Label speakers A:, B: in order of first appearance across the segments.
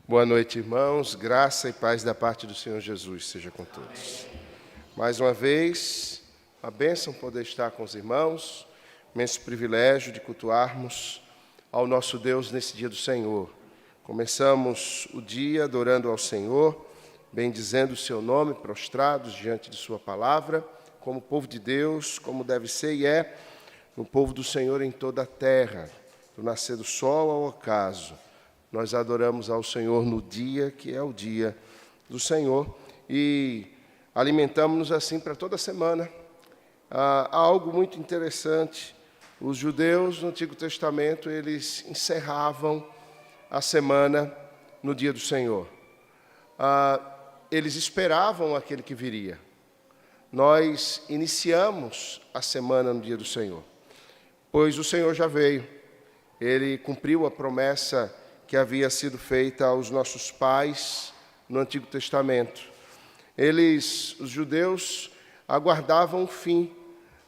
A: Boa noite, irmãos. Graça e paz da parte do Senhor Jesus seja com todos. Mais uma vez, a bênção poder estar com os irmãos, imenso privilégio de cultuarmos ao nosso Deus nesse dia do Senhor. Começamos o dia adorando ao Senhor, bendizendo o seu nome, prostrados diante de sua palavra, como povo de Deus, como deve ser e é, o povo do Senhor em toda a terra, do nascer do sol ao ocaso. Nós adoramos ao Senhor no dia que é o dia do Senhor e alimentamos-nos assim para toda a semana. Há algo muito interessante. Os judeus no Antigo Testamento, eles encerravam a semana no dia do Senhor. Eles esperavam aquele que viria. Nós iniciamos a semana no dia do Senhor, pois o Senhor já veio. Ele cumpriu a promessa que havia sido feita aos nossos pais no Antigo Testamento. Os judeus, aguardavam o fim.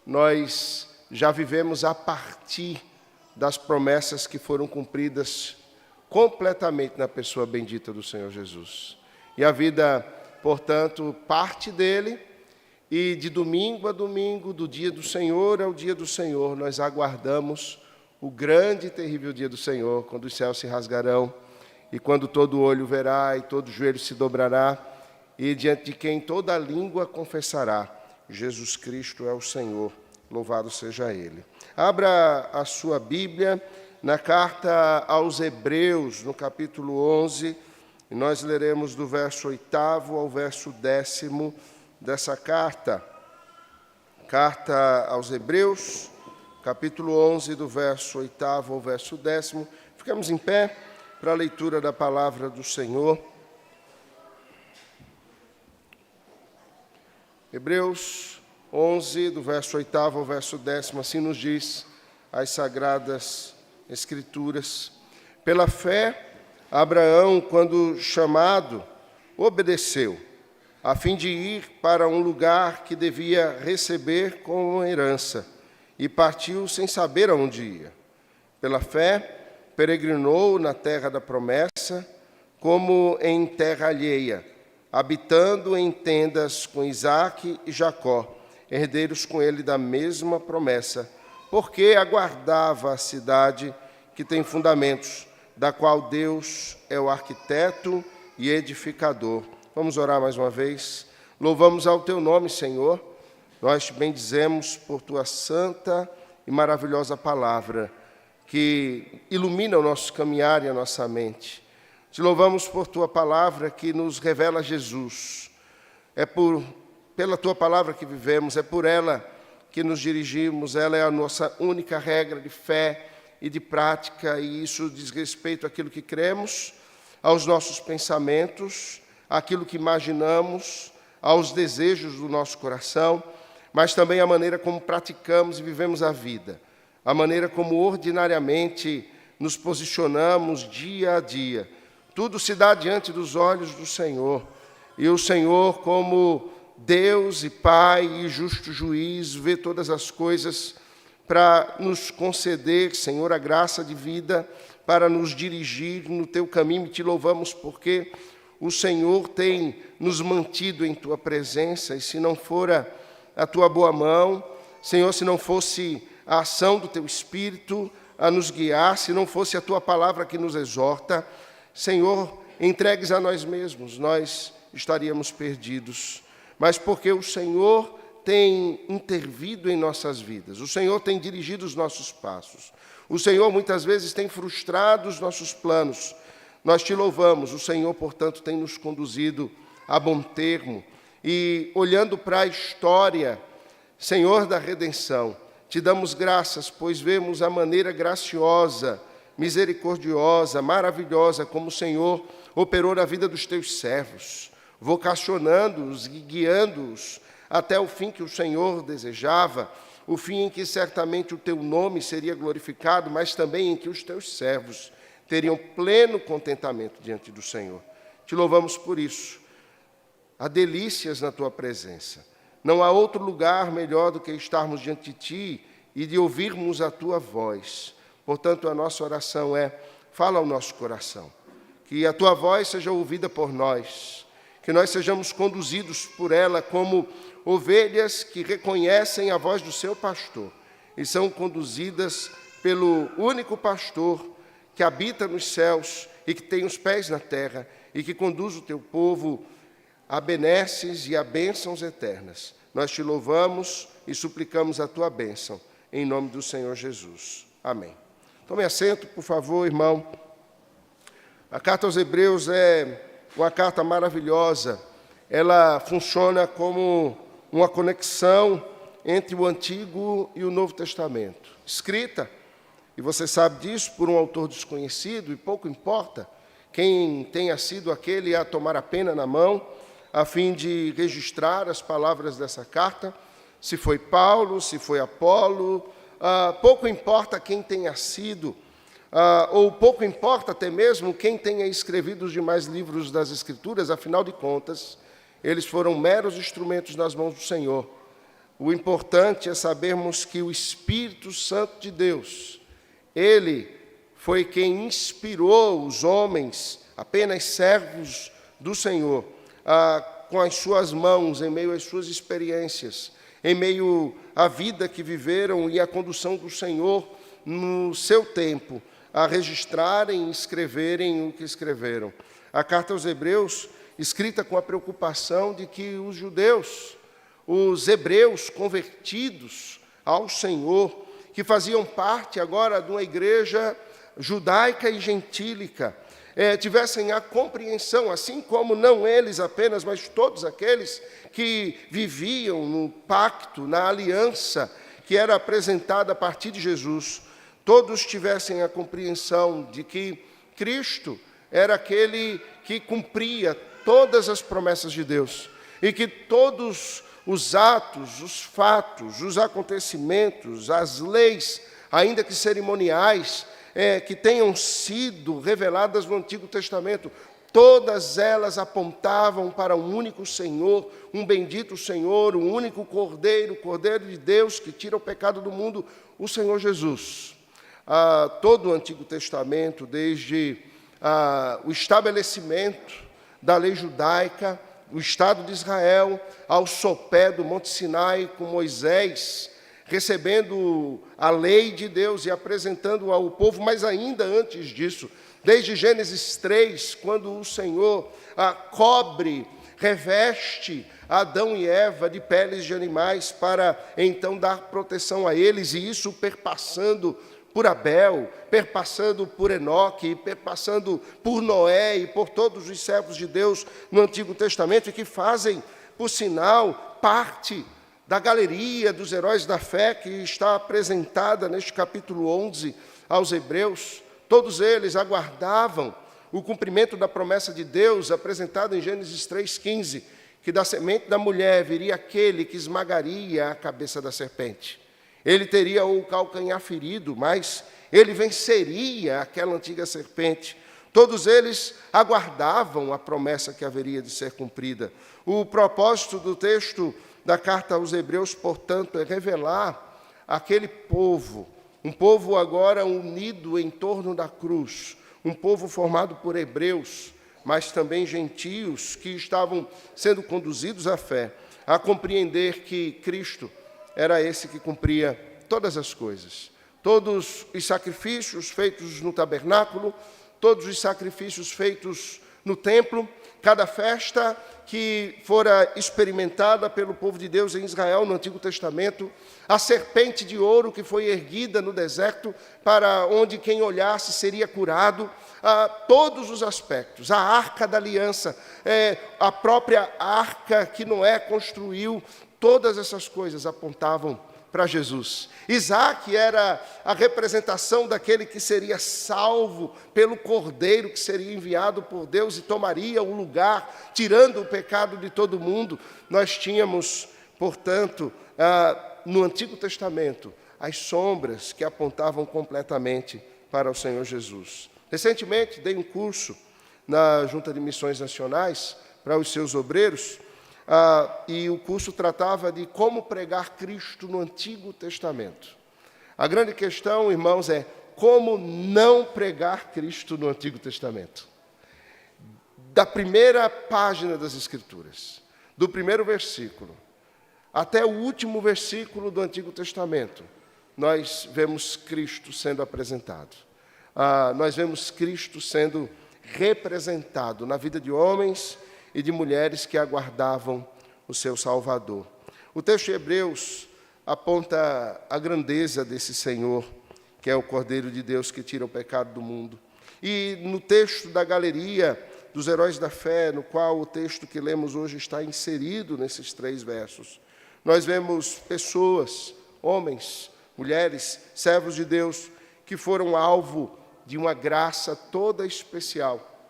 A: Nós já vivemos a partir das promessas que foram cumpridas completamente na pessoa bendita do Senhor Jesus. E a vida, portanto, parte dele, e de domingo a domingo, do dia do Senhor ao dia do Senhor, nós aguardamos o grande e terrível dia do Senhor, quando os céus se rasgarão, e quando todo olho verá, e todo joelho se dobrará, e diante de quem toda língua confessará, Jesus Cristo é o Senhor, louvado seja Ele. Abra a sua Bíblia na carta aos Hebreus, no capítulo 11, e nós leremos do verso 8º ao verso 10º dessa carta. Carta aos Hebreus, capítulo 11, do verso 8º ao verso 10º. Ficamos em pé para a leitura da palavra do Senhor. Hebreus 11, do verso 8º ao verso 10º, assim nos diz as Sagradas Escrituras. Pela fé, Abraão, quando chamado, obedeceu, a fim de ir para um lugar que devia receber como herança, e partiu sem saber aonde ia. Pela fé, peregrinou na terra da promessa, como em terra alheia, habitando em tendas com Isaque e Jacó, herdeiros com ele da mesma promessa, porque aguardava a cidade que tem fundamentos, da qual Deus é o arquiteto e edificador. Vamos orar mais uma vez. Louvamos ao teu nome, Senhor. Nós te bendizemos por tua santa e maravilhosa palavra, que ilumina o nosso caminhar e a nossa mente. Te louvamos por tua palavra que nos revela Jesus. É pela tua palavra que vivemos, é por ela que nos dirigimos, ela é a nossa única regra de fé e de prática, e isso diz respeito àquilo que cremos, aos nossos pensamentos, àquilo que imaginamos, aos desejos do nosso coração, mas também a maneira como praticamos e vivemos a vida, a maneira como ordinariamente nos posicionamos dia a dia. Tudo se dá diante dos olhos do Senhor, e o Senhor, como Deus e Pai e justo juiz, vê todas as coisas para nos conceder, Senhor, a graça de vida, para nos dirigir no teu caminho, e te louvamos porque o Senhor tem nos mantido em tua presença, e se não fora a tua boa mão, Senhor, se não fosse a ação do teu Espírito a nos guiar, se não fosse a tua palavra que nos exorta, Senhor, entregues a nós mesmos, nós estaríamos perdidos. Mas porque o Senhor tem intervido em nossas vidas, o Senhor tem dirigido os nossos passos, o Senhor muitas vezes tem frustrado os nossos planos, nós te louvamos. O Senhor, portanto, tem nos conduzido a bom termo, e olhando para a história, Senhor da redenção, te damos graças, pois vemos a maneira graciosa, misericordiosa, maravilhosa, como o Senhor operou na vida dos teus servos, vocacionando-os e guiando-os até o fim que o Senhor desejava, o fim em que certamente o teu nome seria glorificado, mas também em que os teus servos teriam pleno contentamento diante do Senhor. Te louvamos por isso. Há delícias na tua presença. Não há outro lugar melhor do que estarmos diante de ti e de ouvirmos a tua voz. Portanto, a nossa oração é: fala ao nosso coração. que a tua voz seja ouvida por nós, que nós sejamos conduzidos por ela como ovelhas que reconhecem a voz do seu pastor e são conduzidas pelo único pastor que habita nos céus e que tem os pés na terra e que conduz o teu povo a benesses e a bênçãos eternas. Nós te louvamos e suplicamos a tua bênção, em nome do Senhor Jesus. Amém. Tome assento, por favor, irmão. A carta aos Hebreus é uma carta maravilhosa. Ela funciona como uma conexão entre o Antigo e o Novo Testamento. Escrita, e você sabe disso, por um autor desconhecido, e pouco importa quem tenha sido aquele a tomar a pena na mão, a fim de registrar as palavras dessa carta, se foi Paulo, se foi Apolo, pouco importa quem tenha sido, ou pouco importa até mesmo quem tenha escrevido os demais livros das Escrituras, afinal de contas, eles foram meros instrumentos nas mãos do Senhor. O importante é sabermos que o Espírito Santo de Deus, Ele foi quem inspirou os homens, apenas servos do Senhor, com as suas mãos, em meio às suas experiências, em meio à vida que viveram e à condução do Senhor no seu tempo, a registrarem e escreverem o que escreveram. A carta aos Hebreus, escrita com a preocupação de que os judeus, os hebreus convertidos ao Senhor, que faziam parte agora de uma igreja judaica e gentílica, tivessem a compreensão, assim como não eles apenas, mas todos aqueles que viviam no pacto, na aliança que era apresentada a partir de Jesus, todos tivessem a compreensão de que Cristo era aquele que cumpria todas as promessas de Deus e que todos os atos, os fatos, os acontecimentos, as leis, ainda que cerimoniais, que tenham sido reveladas no Antigo Testamento, todas elas apontavam para um único Senhor, um bendito Senhor, um único Cordeiro, o Cordeiro de Deus que tira o pecado do mundo, o Senhor Jesus. Todo o Antigo Testamento, desde o estabelecimento da lei judaica, o Estado de Israel, ao sopé do Monte Sinai, com Moisés, recebendo a lei de Deus e apresentando-a ao povo, mas ainda antes disso, desde Gênesis 3, quando o Senhor cobre, reveste Adão e Eva de peles de animais para então dar proteção a eles, e isso perpassando por Abel, perpassando por Enoque, perpassando por Noé e por todos os servos de Deus no Antigo Testamento, e que fazem, por sinal, parte da galeria dos heróis da fé que está apresentada neste capítulo 11 aos Hebreus. Todos eles aguardavam o cumprimento da promessa de Deus apresentada em Gênesis 3,15, que da semente da mulher viria aquele que esmagaria a cabeça da serpente. Ele teria o calcanhar ferido, mas ele venceria aquela antiga serpente. Todos eles aguardavam a promessa que haveria de ser cumprida. O propósito do texto da carta aos Hebreus, portanto, é revelar aquele povo, um povo agora unido em torno da cruz, um povo formado por hebreus, mas também gentios que estavam sendo conduzidos à fé, a compreender que Cristo era esse que cumpria todas as coisas. Todos os sacrifícios feitos no tabernáculo, todos os sacrifícios feitos no templo, cada festa que fora experimentada pelo povo de Deus em Israel no Antigo Testamento, a serpente de ouro que foi erguida no deserto, para onde quem olhasse seria curado, todos os aspectos, a arca da aliança, a própria arca que Noé construiu, todas essas coisas apontavam para Jesus. Isaac era a representação daquele que seria salvo pelo Cordeiro que seria enviado por Deus e tomaria o lugar, tirando o pecado de todo mundo. Nós tínhamos, portanto, no Antigo Testamento, as sombras que apontavam completamente para o Senhor Jesus. Recentemente, dei um curso na Junta de Missões Nacionais para os seus obreiros, e o curso tratava de como pregar Cristo no Antigo Testamento. A grande questão, irmãos, é como não pregar Cristo no Antigo Testamento. da primeira página das Escrituras, do primeiro versículo, até o último versículo do Antigo Testamento, nós vemos Cristo sendo apresentado. Nós vemos Cristo sendo representado na vida de homens e de mulheres que aguardavam o seu Salvador. O texto de Hebreus aponta a grandeza desse Senhor, que é o Cordeiro de Deus que tira o pecado do mundo. E no texto da galeria dos heróis da fé, no qual o texto que lemos hoje está inserido nesses 3 versos, nós vemos pessoas, homens, mulheres, servos de Deus, que foram alvo de uma graça toda especial,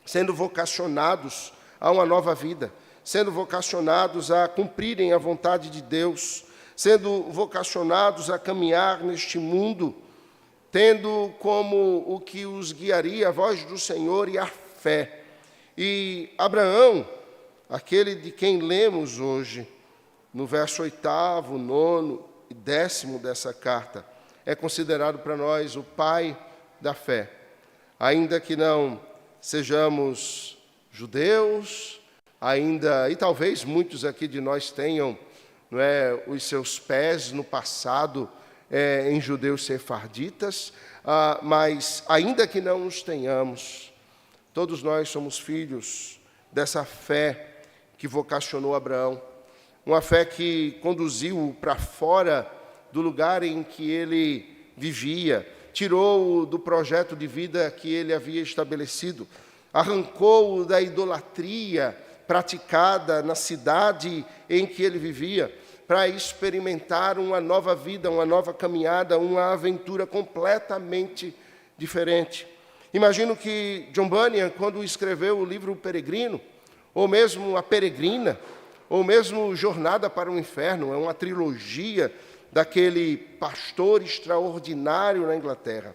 A: sendo vocacionados a uma nova vida, sendo vocacionados a cumprirem a vontade de Deus, sendo vocacionados a caminhar neste mundo, tendo como o que os guiaria a voz do Senhor e a fé. E Abraão, aquele de quem lemos hoje, no verso 8º, 9º e 10º dessa carta, é considerado para nós o pai da fé. Ainda que não sejamos judeus, e talvez muitos aqui de nós tenham os seus pés no passado em judeus sefarditas, mas ainda que não os tenhamos, todos nós somos filhos dessa fé que vocacionou Abraão, uma fé que conduziu-o para fora do lugar em que ele vivia, tirou-o do projeto de vida que ele havia estabelecido, arrancou-o da idolatria praticada na cidade em que ele vivia, para experimentar uma nova vida, uma nova caminhada, uma aventura completamente diferente. Imagino que John Bunyan, quando escreveu o livro O Peregrino, ou mesmo A Peregrina, ou mesmo Jornada para o Inferno, é uma trilogia daquele pastor extraordinário na Inglaterra.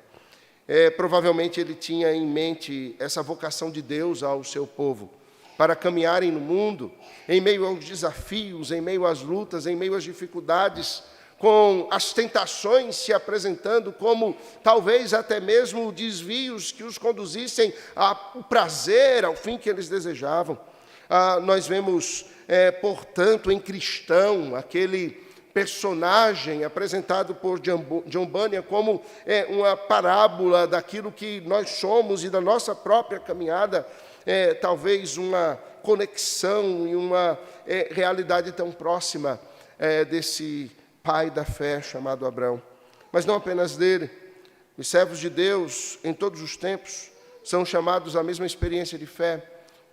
A: Provavelmente ele tinha em mente essa vocação de Deus ao seu povo, para caminharem no mundo, em meio aos desafios, em meio às lutas, em meio às dificuldades, com as tentações se apresentando como talvez até mesmo desvios que os conduzissem ao prazer, ao fim que eles desejavam. Nós vemos, portanto, em Cristão, aquele personagem apresentado por John Bunyan como uma parábola daquilo que nós somos e da nossa própria caminhada, talvez uma conexão e uma realidade tão próxima desse pai da fé chamado Abraão. Mas não apenas dele. Os servos de Deus, em todos os tempos, são chamados à mesma experiência de fé.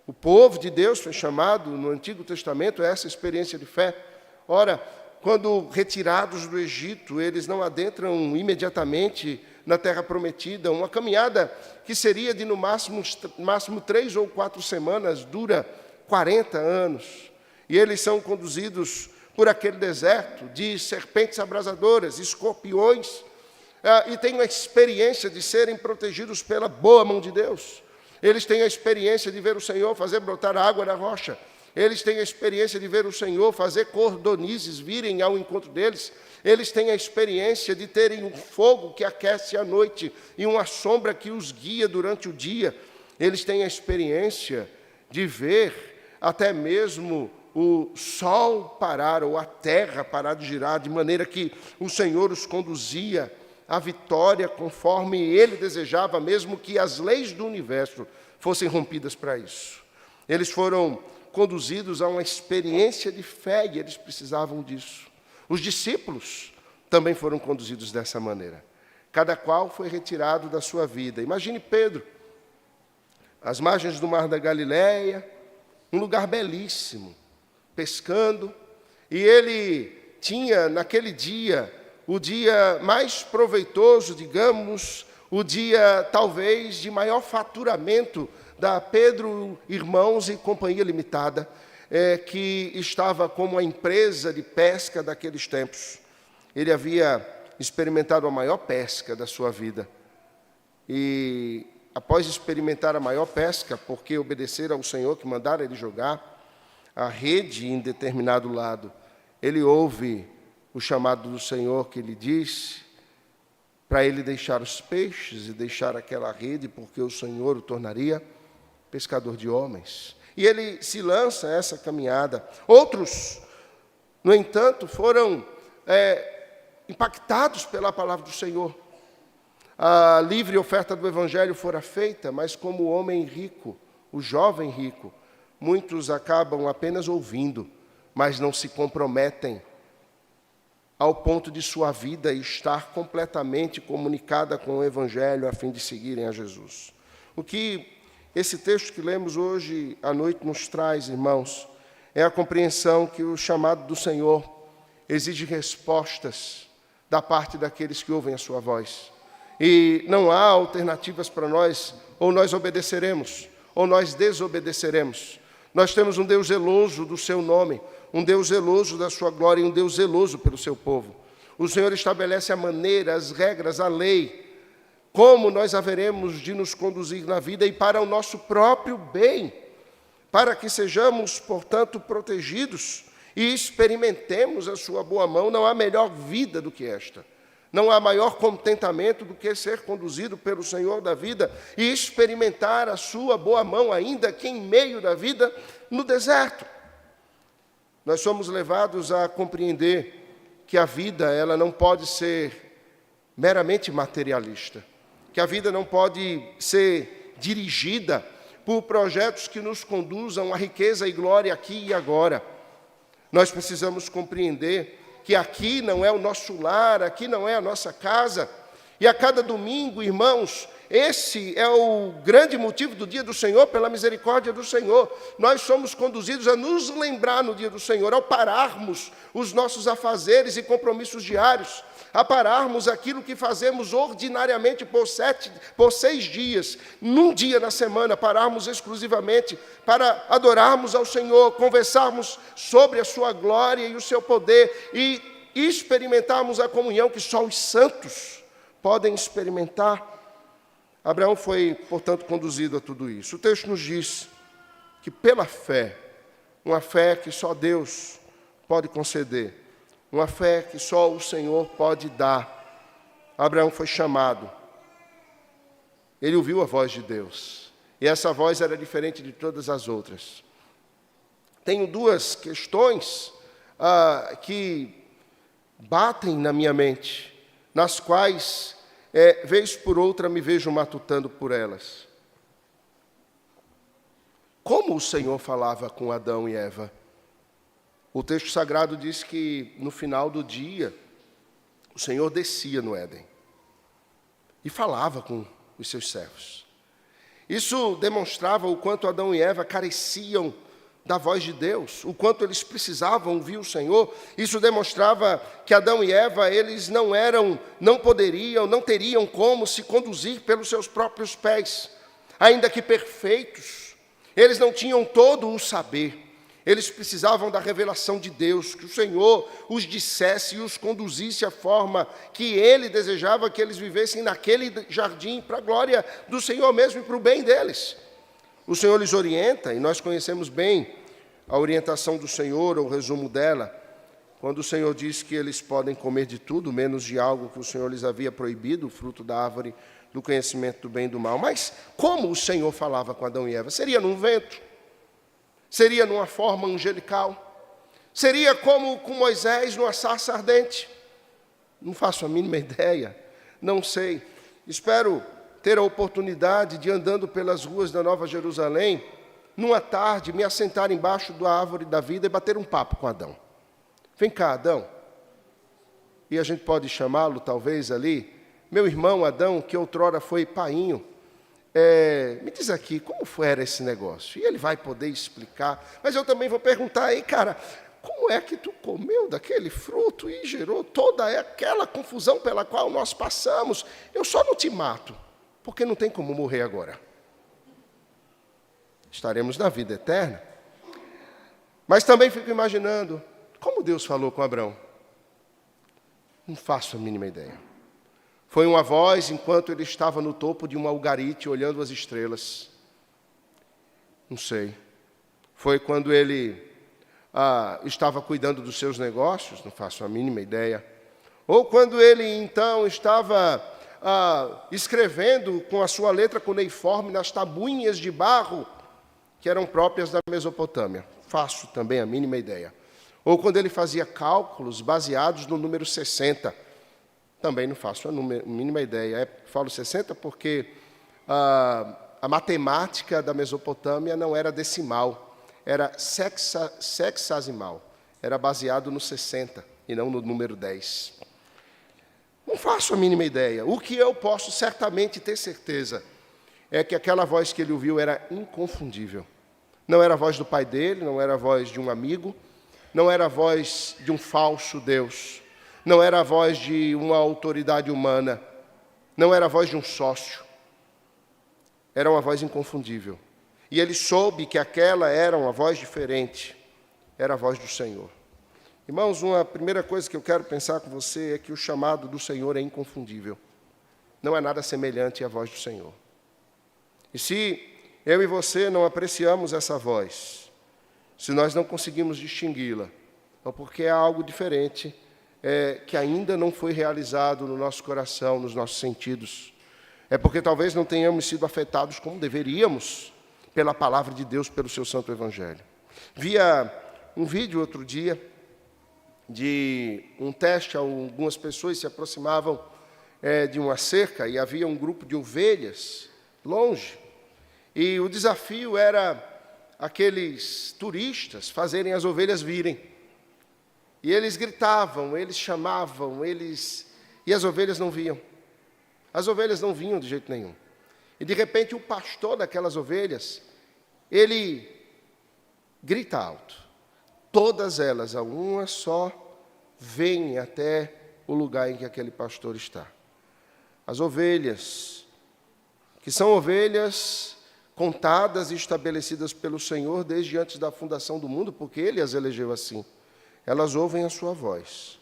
A: O povo de Deus foi chamado no Antigo Testamento a essa experiência de fé. Ora, quando retirados do Egito, eles não adentram imediatamente na terra prometida. Uma caminhada que seria de no máximo 3 ou 4 semanas, dura 40 anos. E eles são conduzidos por aquele deserto de serpentes abrasadoras, escorpiões, e têm a experiência de serem protegidos pela boa mão de Deus. Eles têm a experiência de ver o Senhor fazer brotar água da rocha. Eles têm a experiência de ver o Senhor fazer cordonizes virem ao encontro deles. Eles têm a experiência de terem um fogo que aquece à noite e uma sombra que os guia durante o dia. Eles têm a experiência de ver até mesmo o sol parar ou a terra parar de girar, de maneira que o Senhor os conduzia à vitória conforme Ele desejava, mesmo que as leis do universo fossem rompidas para isso. Eles foram conduzidos a uma experiência de fé e eles precisavam disso. Os discípulos também foram conduzidos dessa maneira. Cada qual foi retirado da sua vida. Imagine Pedro, às margens do mar da Galileia, um lugar belíssimo, pescando, e ele tinha naquele dia, o dia mais proveitoso, digamos, o dia talvez de maior faturamento da Pedro Irmãos e Companhia Limitada, que estava como a empresa de pesca daqueles tempos. Ele havia experimentado a maior pesca da sua vida. E após experimentar a maior pesca, porque obedecer ao Senhor que mandara ele jogar a rede em determinado lado, ele ouve o chamado do Senhor que lhe disse para ele deixar os peixes e deixar aquela rede, porque o Senhor o tornaria pescador de homens. E ele se lança a essa caminhada. Outros, no entanto, foram impactados pela palavra do Senhor. A livre oferta do Evangelho fora feita, mas como o homem rico, o jovem rico, muitos acabam apenas ouvindo, mas não se comprometem ao ponto de sua vida estar completamente comunicada com o Evangelho a fim de seguirem a Jesus. O que esse texto que lemos hoje à noite nos traz, irmãos, é a compreensão que o chamado do Senhor exige respostas da parte daqueles que ouvem a sua voz. E não há alternativas para nós, ou nós obedeceremos, ou nós desobedeceremos. Nós temos um Deus zeloso do seu nome, um Deus zeloso da sua glória e um Deus zeloso pelo seu povo. O Senhor estabelece a maneira, as regras, a lei, como nós haveremos de nos conduzir na vida e para o nosso próprio bem, para que sejamos, portanto, protegidos e experimentemos a sua boa mão. Não há melhor vida do que esta. Não há maior contentamento do que ser conduzido pelo Senhor da vida e experimentar a sua boa mão, ainda que em meio da vida, no deserto. Nós somos levados a compreender que a vida ela não pode ser meramente materialista, que a vida não pode ser dirigida por projetos que nos conduzam à riqueza e glória aqui e agora. Nós precisamos compreender que aqui não é o nosso lar, aqui não é a nossa casa. E a cada domingo, irmãos, esse é o grande motivo do dia do Senhor, pela misericórdia do Senhor. Nós somos conduzidos a nos lembrar no dia do Senhor, ao pararmos os nossos afazeres e compromissos diários, a pararmos aquilo que fazemos ordinariamente por 6 dias, num dia na semana, pararmos exclusivamente para adorarmos ao Senhor, conversarmos sobre a sua glória e o seu poder e experimentarmos a comunhão que só os santos podem experimentar. Abraão foi, portanto, conduzido a tudo isso. O texto nos diz que pela fé, uma fé que só Deus pode conceder, uma fé que só o Senhor pode dar, Abraão foi chamado. Ele ouviu a voz de Deus, e essa voz era diferente de todas as outras. Tenho 2 questões que batem na minha mente, nas quais vez por outra me vejo matutando por elas. Como o Senhor falava com Adão e Eva? O texto sagrado diz que no final do dia, o Senhor descia no Éden e falava com os seus servos. Isso demonstrava o quanto Adão e Eva careciam da voz de Deus, o quanto eles precisavam ouvir o Senhor. Isso demonstrava que Adão e Eva, eles não teriam como se conduzir pelos seus próprios pés. Ainda que perfeitos, eles não tinham todo o saber. Eles precisavam da revelação de Deus, que o Senhor os dissesse e os conduzisse à forma que Ele desejava que eles vivessem naquele jardim, para a glória do Senhor mesmo e para o bem deles. O Senhor lhes orienta, e nós conhecemos bem a orientação do Senhor, ou o resumo dela, quando o Senhor diz que eles podem comer de tudo, menos de algo que o Senhor lhes havia proibido, o fruto da árvore do conhecimento do bem e do mal. Mas como o Senhor falava com Adão e Eva? Seria num vento? Seria numa forma angelical? Seria como com Moisés numa sarça ardente? Não faço a mínima ideia, não sei. Espero ter a oportunidade de, andando pelas ruas da Nova Jerusalém, numa tarde, me assentar embaixo da árvore da vida e bater um papo com Adão. Vem cá, Adão. E a gente pode chamá-lo, talvez, ali, meu irmão Adão, que outrora foi painho. Me diz aqui, como era esse negócio? E ele vai poder explicar. Mas eu também vou perguntar aí, cara, como é que tu comeu daquele fruto e gerou toda aquela confusão pela qual nós passamos? Eu só não te mato, porque não tem como morrer agora. Estaremos na vida eterna. Mas também fico imaginando, como Deus falou com Abraão? Não faço a mínima ideia. Foi uma voz enquanto ele estava no topo de um algarite, olhando as estrelas. Não sei. Foi quando ele estava cuidando dos seus negócios? Não faço a mínima ideia. Ou quando ele, então, estava escrevendo com a sua letra cuneiforme nas tabuinhas de barro que eram próprias da Mesopotâmia. Faço também a mínima ideia. Ou quando ele fazia cálculos baseados no número 60. Também não faço a mínima ideia. Falo 60 porque a matemática da Mesopotâmia não era decimal, era sexagesimal. Era baseado no 60 e não no número 10. Não faço a mínima ideia. O que eu posso certamente ter certeza é que aquela voz que ele ouviu era inconfundível. Não era a voz do pai dele, não era a voz de um amigo, não era a voz de um falso Deus, não era a voz de uma autoridade humana, não era a voz de um sócio. Era uma voz inconfundível. E ele soube que aquela era uma voz diferente, era a voz do Senhor. Irmãos, uma primeira coisa que eu quero pensar com você é que o chamado do Senhor é inconfundível. Não é nada semelhante à voz do Senhor. E se eu e você não apreciamos essa voz, se nós não conseguimos distingui-la, é porque há algo diferente que ainda não foi realizado no nosso coração, nos nossos sentidos. É porque talvez não tenhamos sido afetados como deveríamos pela palavra de Deus, pelo seu santo evangelho. Via um vídeo outro dia de um teste, algumas pessoas se aproximavam de uma cerca e havia um grupo de ovelhas longe. E o desafio era aqueles turistas fazerem as ovelhas virem. E eles gritavam, eles chamavam, e as ovelhas não viam. As ovelhas não vinham de jeito nenhum. E de repente o pastor daquelas ovelhas, ele grita alto. Todas elas, a uma só, vêm até o lugar em que aquele pastor está. As ovelhas, que são ovelhas contadas e estabelecidas pelo Senhor desde antes da fundação do mundo, porque Ele as elegeu assim. Elas ouvem a sua voz.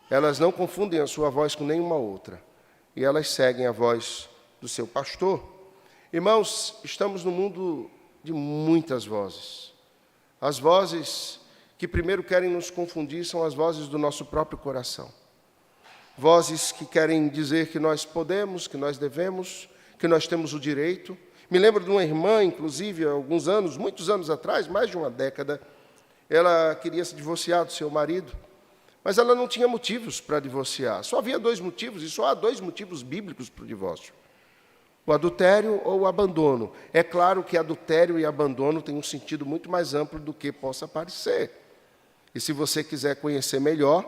A: Elas não confundem a sua voz com nenhuma outra. E elas seguem a voz do seu pastor. Irmãos, estamos no mundo de muitas vozes. As vozes que primeiro querem nos confundir são as vozes do nosso próprio coração. Vozes que querem dizer que nós podemos, que nós devemos, que nós temos o direito. Me lembro de uma irmã, inclusive, há alguns anos, muitos anos atrás, mais de uma década, ela queria se divorciar do seu marido, mas ela não tinha motivos para divorciar. Só havia 2 motivos, e só há 2 motivos bíblicos para o divórcio. O adultério ou o abandono. É claro que adultério e abandono têm um sentido muito mais amplo do que possa parecer. E se você quiser conhecer melhor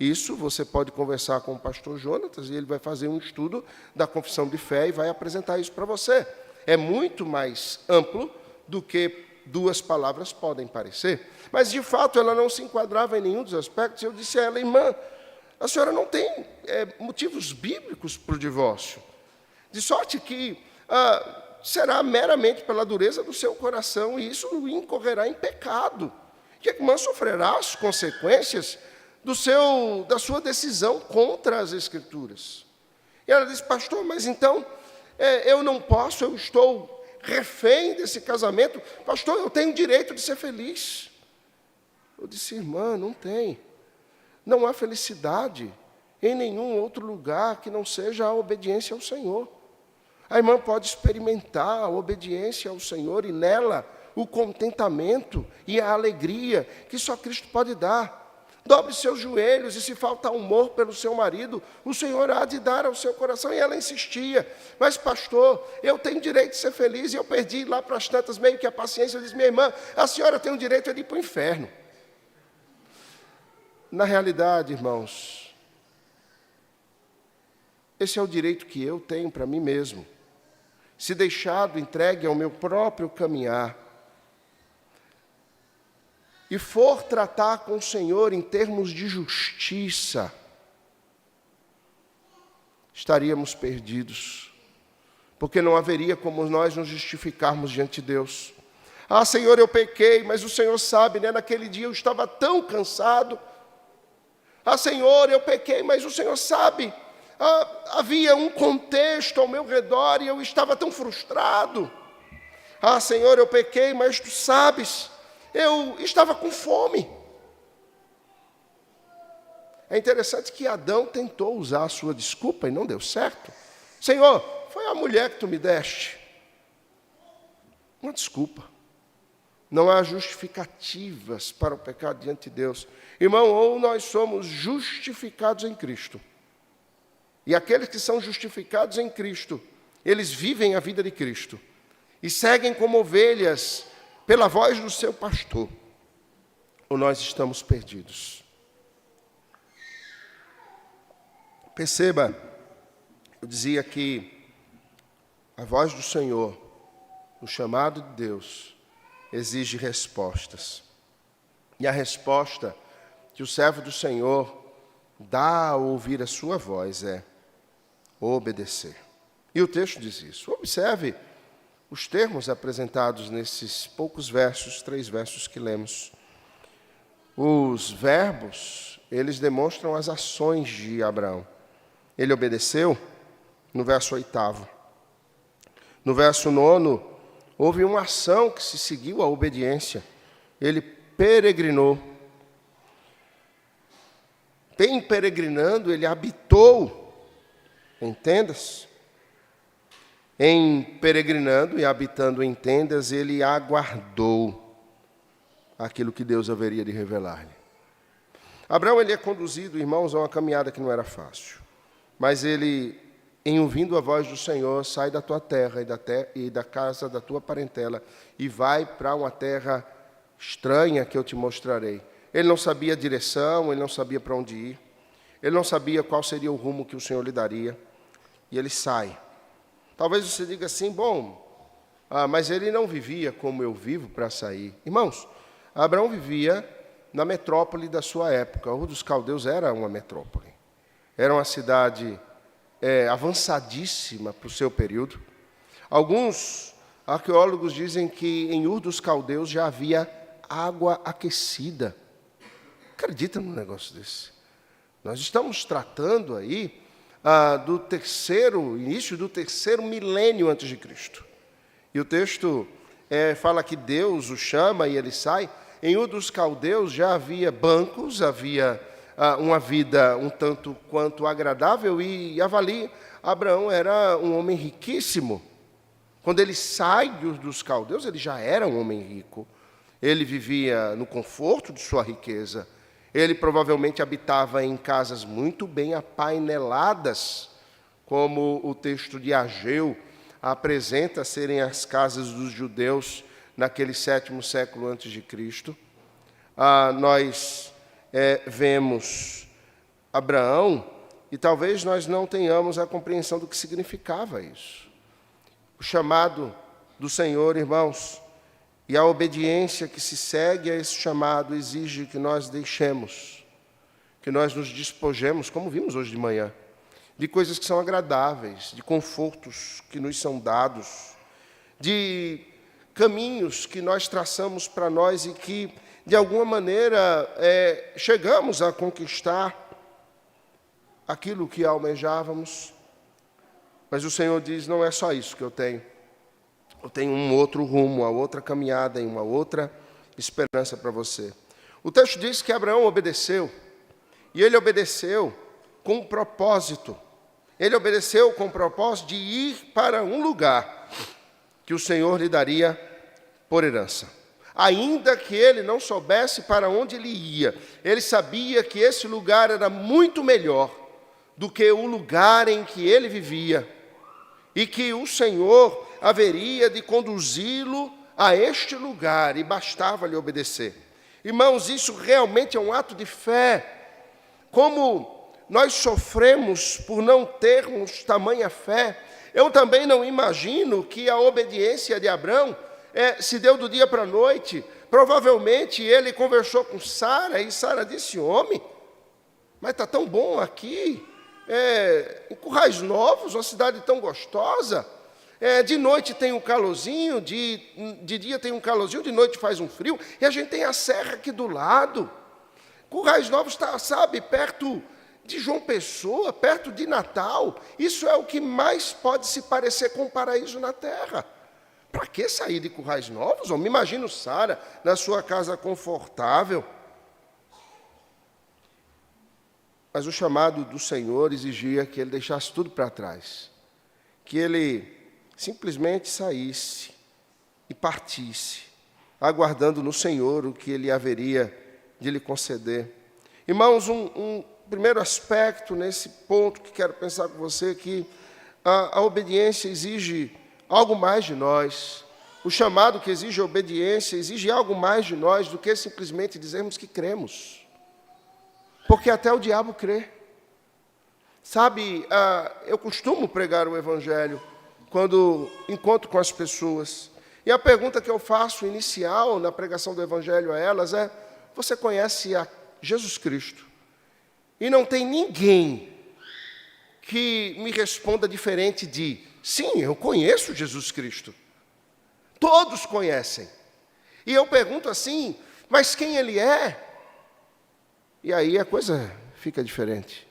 A: isso, você pode conversar com o pastor Jonatas, e ele vai fazer um estudo da confissão de fé e vai apresentar isso para você. É muito mais amplo do que 2 palavras podem parecer. Mas, de fato, ela não se enquadrava em nenhum dos aspectos. Eu disse a ela: irmã, a senhora não tem motivos bíblicos para o divórcio. De sorte que será meramente pela dureza do seu coração, e isso incorrerá em pecado. E a irmã sofrerá as consequências da sua decisão contra as Escrituras. E ela disse: pastor, mas então eu não posso, eu estou refém desse casamento. Pastor, eu tenho o direito de ser feliz. Eu disse: irmã, não tem. Não há felicidade em nenhum outro lugar que não seja a obediência ao Senhor. A irmã pode experimentar a obediência ao Senhor e nela o contentamento e a alegria que só Cristo pode dar. Dobre seus joelhos e, se falta humor pelo seu marido, o Senhor há de dar ao seu coração. E ela insistia: mas pastor, eu tenho direito de ser feliz. E eu perdi lá para as tantas meio que a paciência. Eu disse: minha irmã, a senhora tem o direito de ir para o inferno. Na realidade, irmãos, esse é o direito que eu tenho para mim mesmo. Se deixado entregue ao meu próprio caminhar, e for tratar com o Senhor em termos de justiça, estaríamos perdidos, porque não haveria como nós nos justificarmos diante de Deus. Ah, Senhor, eu pequei, mas o Senhor sabe, né? Naquele dia eu estava tão cansado. Ah, Senhor, eu pequei, mas o Senhor sabe. Havia um contexto ao meu redor e eu estava tão frustrado. Ah, Senhor, eu pequei, mas Tu sabes, eu estava com fome. É interessante que Adão tentou usar a sua desculpa e não deu certo. Senhor, foi a mulher que Tu me deste. Uma desculpa. Não há justificativas para o pecado diante de Deus. Irmão, ou nós somos justificados em Cristo. E aqueles que são justificados em Cristo, eles vivem a vida de Cristo. E seguem como ovelhas pela voz do seu pastor. Ou nós estamos perdidos. Perceba, eu dizia que a voz do Senhor, o chamado de Deus, exige respostas. E a resposta que o servo do Senhor dá ao ouvir a sua voz é obedecer. E o texto diz isso. Observe os termos apresentados nesses poucos versos, 3 versos que lemos. Os verbos, eles demonstram as ações de Abraão. Ele obedeceu no verso 8º. No verso 9º, houve uma ação que se seguiu à obediência. Ele peregrinou. Em peregrinando, ele habitou em tendas. Em peregrinando e habitando em tendas, ele aguardou aquilo que Deus haveria de revelar-lhe. Abraão, ele é conduzido, irmãos, a uma caminhada que não era fácil. Mas ele, em ouvindo a voz do Senhor, sai da tua terra e da casa da tua parentela e vai para uma terra estranha que eu te mostrarei. Ele não sabia a direção, ele não sabia para onde ir. Ele não sabia qual seria o rumo que o Senhor lhe daria. E ele sai. Talvez você diga assim, mas ele não vivia como eu vivo para sair. Irmãos, Abraão vivia na metrópole da sua época. Ur dos Caldeus era uma metrópole. Era uma cidade avançadíssima para o seu período. Alguns arqueólogos dizem que em Ur dos Caldeus já havia água aquecida. Acredita num negócio desse? Nós estamos tratando aí do início do terceiro milênio antes de Cristo. E o texto fala que Deus o chama e ele sai. Em Ur dos Caldeus já havia bancos, havia uma vida um tanto quanto agradável, e avalie, Abraão era um homem riquíssimo. Quando ele sai de Ur dos Caldeus, ele já era um homem rico. Ele vivia no conforto de sua riqueza. Ele provavelmente habitava em casas muito bem apaineladas, como o texto de Ageu apresenta serem as casas dos judeus naquele 7º século antes de Cristo. Nós vemos Abraão e talvez nós não tenhamos a compreensão do que significava isso. O chamado do Senhor, irmãos, e a obediência que se segue a esse chamado exige que nós deixemos, que nós nos despojemos, como vimos hoje de manhã, de coisas que são agradáveis, de confortos que nos são dados, de caminhos que nós traçamos para nós e que, de alguma maneira, chegamos a conquistar aquilo que almejávamos. Mas o Senhor diz, não é só isso que eu tenho. Eu tenho um outro rumo, uma outra caminhada e uma outra esperança para você. O texto diz que Abraão obedeceu, e ele obedeceu com um propósito. Ele obedeceu com o propósito de ir para um lugar que o Senhor lhe daria por herança. Ainda que ele não soubesse para onde ele ia, ele sabia que esse lugar era muito melhor do que o lugar em que ele vivia, e que o Senhor haveria de conduzi-lo a este lugar, e bastava-lhe obedecer. Irmãos, isso realmente é um ato de fé. Como nós sofremos por não termos tamanha fé, eu também não imagino que a obediência de Abraão se deu do dia para a noite. Provavelmente ele conversou com Sara, e Sara disse, homem, mas está tão bom aqui, em Currais Novos, uma cidade tão gostosa, de noite tem um calorzinho, de dia tem um calorzinho, de noite faz um frio, e a gente tem a serra aqui do lado. Currais Novos está, perto de João Pessoa, perto de Natal. Isso é o que mais pode se parecer com o paraíso na terra. Para que sair de Currais Novos? Eu me imagino Sara na sua casa confortável. Mas o chamado do Senhor exigia que ele deixasse tudo para trás, que ele simplesmente saísse e partisse aguardando no Senhor o que Ele haveria de lhe conceder. Irmãos, um primeiro aspecto nesse ponto que quero pensar com você é que a obediência exige algo mais de nós. O chamado que exige obediência exige algo mais de nós do que simplesmente dizermos que cremos. Porque até o diabo crê. Sabe, eu costumo pregar o Evangelho quando encontro com as pessoas. E a pergunta que eu faço inicial na pregação do Evangelho a elas é: você conhece a Jesus Cristo? E não tem ninguém que me responda diferente de: sim, eu conheço Jesus Cristo. Todos conhecem. E eu pergunto assim: mas quem Ele é? E aí a coisa fica diferente.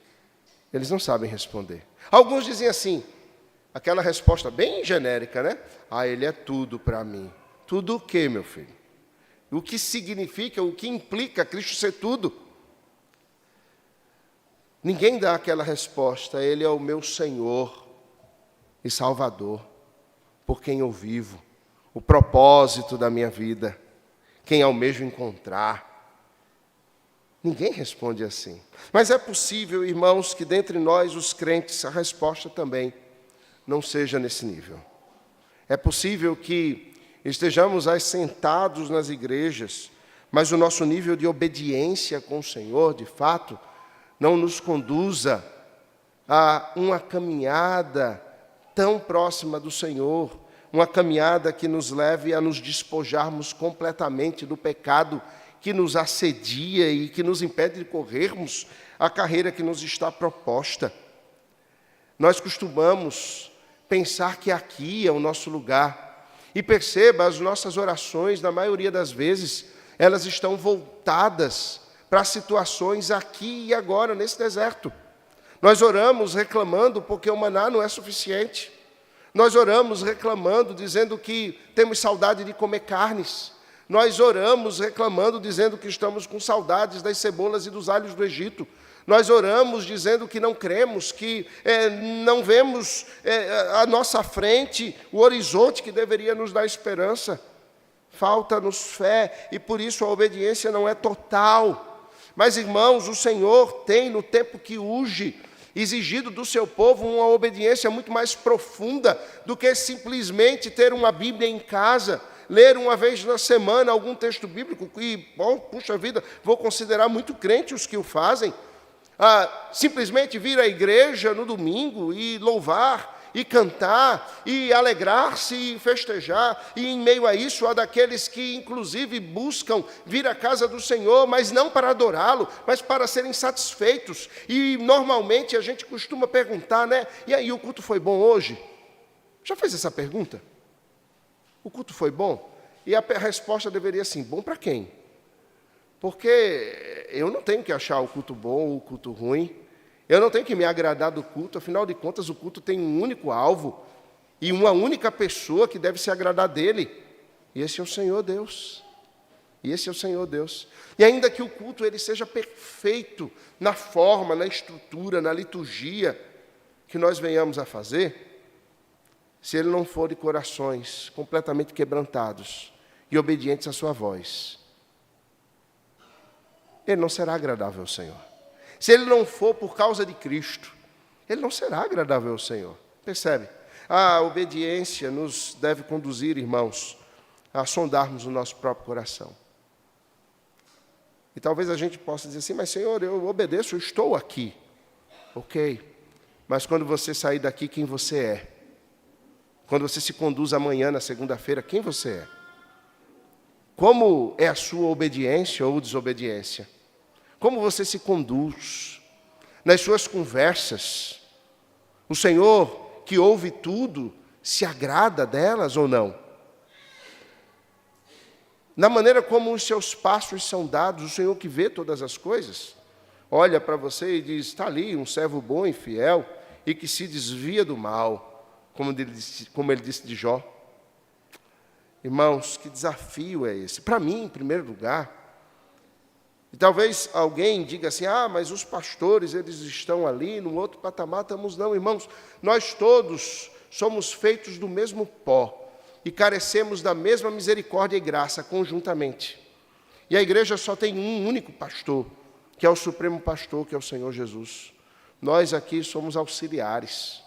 A: Eles não sabem responder. Alguns dizem assim, aquela resposta bem genérica, né? Ele é tudo para mim. Tudo o quê, meu filho? O que significa, o que implica Cristo ser tudo? Ninguém dá aquela resposta. Ele é o meu Senhor e Salvador, por quem eu vivo, o propósito da minha vida, quem almejo encontrar. Ninguém responde assim. Mas é possível, irmãos, que dentre nós, os crentes, a resposta também não seja nesse nível. É possível que estejamos assentados nas igrejas, mas o nosso nível de obediência com o Senhor, de fato, não nos conduza a uma caminhada tão próxima do Senhor, uma caminhada que nos leve a nos despojarmos completamente do pecado que nos assedia e que nos impede de corrermos a carreira que nos está proposta. Nós costumamos pensar que aqui é o nosso lugar. E perceba, as nossas orações, na maioria das vezes, elas estão voltadas para situações aqui e agora, nesse deserto. Nós oramos reclamando porque o maná não é suficiente. Nós oramos reclamando, dizendo que temos saudade de comer carnes. Nós oramos reclamando, dizendo que estamos com saudades das cebolas e dos alhos do Egito. Nós oramos dizendo que não cremos, que não vemos à nossa frente o horizonte que deveria nos dar esperança. Falta-nos fé e por isso a obediência não é total. Mas, irmãos, o Senhor tem, no tempo que urge, exigido do seu povo uma obediência muito mais profunda do que simplesmente ter uma Bíblia em casa, ler uma vez na semana algum texto bíblico, e, puxa vida, vou considerar muito crente os que o fazem, simplesmente vir à igreja no domingo e louvar, e cantar, e alegrar-se, e festejar, e em meio a isso há daqueles que inclusive buscam vir à casa do Senhor, mas não para adorá-lo, mas para serem satisfeitos, e normalmente a gente costuma perguntar, né? E aí, o culto foi bom hoje? Já fez essa pergunta? O culto foi bom? E a resposta deveria ser: bom para quem? Porque eu não tenho que achar o culto bom ou o culto ruim. Eu não tenho que me agradar do culto. Afinal de contas, o culto tem um único alvo e uma única pessoa que deve se agradar dele. E esse é o Senhor Deus. E esse é o Senhor Deus. E ainda que o culto ele seja perfeito na forma, na estrutura, na liturgia que nós venhamos a fazer, se ele não for de corações completamente quebrantados e obedientes à sua voz, ele não será agradável ao Senhor. Se ele não for por causa de Cristo, ele não será agradável ao Senhor. Percebe? A obediência nos deve conduzir, irmãos, a sondarmos o nosso próprio coração. E talvez a gente possa dizer assim: mas Senhor, eu obedeço, eu estou aqui. Ok, mas quando você sair daqui, quem você é? Quando você se conduz amanhã, na segunda-feira, quem você é? Como é a sua obediência ou desobediência? Como você se conduz nas suas conversas? O Senhor, que ouve tudo, se agrada delas ou não? Na maneira como os seus passos são dados, o Senhor que vê todas as coisas, olha para você e diz: está ali um servo bom e fiel e que se desvia do mal, como ele disse de Jó. Irmãos, que desafio é esse? Para mim, em primeiro lugar. E talvez alguém diga assim: mas os pastores, eles estão ali, no outro patamar, estamos não, irmãos. Nós todos somos feitos do mesmo pó. e carecemos da mesma misericórdia e graça conjuntamente. E a igreja só tem um único pastor, que é o Supremo Pastor, que é o Senhor Jesus. Nós aqui somos auxiliares,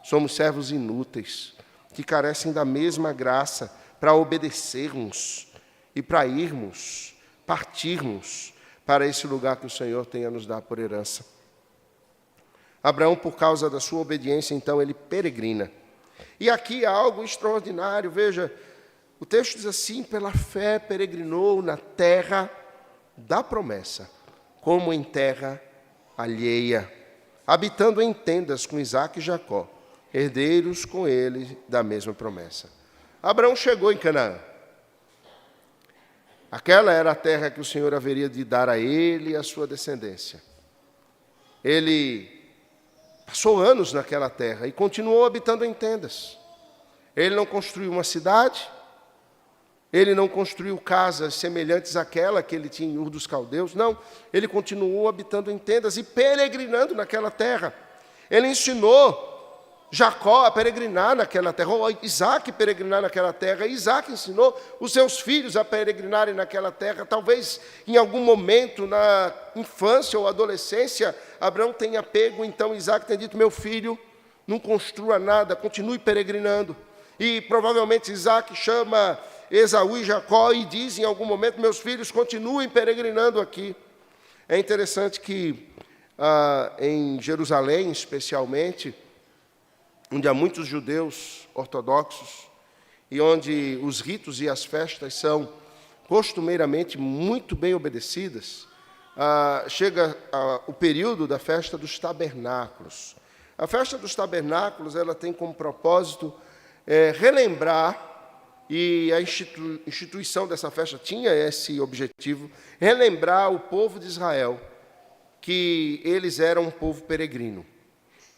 A: somos servos inúteis, que carecem da mesma graça para obedecermos e para irmos, partirmos para esse lugar que o Senhor tem a nos dar por herança. Abraão, por causa da sua obediência, então, ele peregrina. E aqui há algo extraordinário, veja, o texto diz assim: pela fé peregrinou na terra da promessa, como em terra alheia, habitando em tendas com Isaque e Jacó, herdeiros com ele da mesma promessa. Abraão chegou em Canaã. Aquela era a terra que o Senhor haveria de dar a ele e à sua descendência. Ele passou anos naquela terra e continuou habitando em tendas. Ele não construiu uma cidade, ele não construiu casas semelhantes àquela que ele tinha em Ur dos Caldeus, não. Ele continuou habitando em tendas e peregrinando naquela terra. Ele ensinou Jacó a peregrinar naquela terra, ou Isaque peregrinar naquela terra. Isaque ensinou os seus filhos a peregrinarem naquela terra. Talvez em algum momento na infância ou adolescência, Abraão tenha pego, então Isaque tenha dito: meu filho, não construa nada, continue peregrinando. E provavelmente Isaque chama Esaú e Jacó e diz em algum momento: meus filhos, continuem peregrinando aqui. É interessante que em Jerusalém, especialmente, onde há muitos judeus ortodoxos e onde os ritos e as festas são costumeiramente muito bem obedecidas, chega o período da festa dos tabernáculos. A festa dos tabernáculos, ela tem como propósito relembrar, e a instituição dessa festa tinha esse objetivo, relembrar o povo de Israel que eles eram um povo peregrino,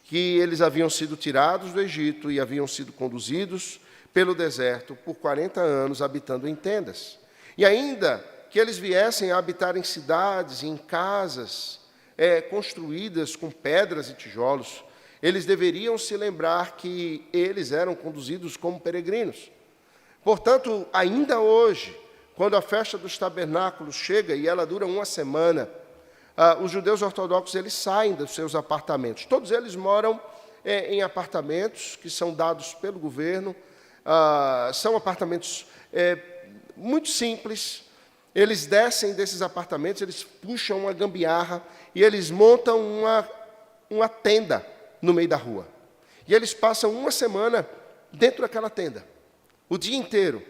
A: que eles haviam sido tirados do Egito e haviam sido conduzidos pelo deserto por 40 anos, habitando em tendas. E ainda que eles viessem a habitar em cidades, em casas construídas com pedras e tijolos, eles deveriam se lembrar que eles eram conduzidos como peregrinos. Portanto, ainda hoje, quando a festa dos tabernáculos chega, e ela dura uma semana, os judeus ortodoxos, eles saem dos seus apartamentos. Todos eles moram em apartamentos que são dados pelo governo. São apartamentos muito simples. Eles descem desses apartamentos, eles puxam uma gambiarra e eles montam uma tenda no meio da rua. E eles passam uma semana dentro daquela tenda, o dia inteiro.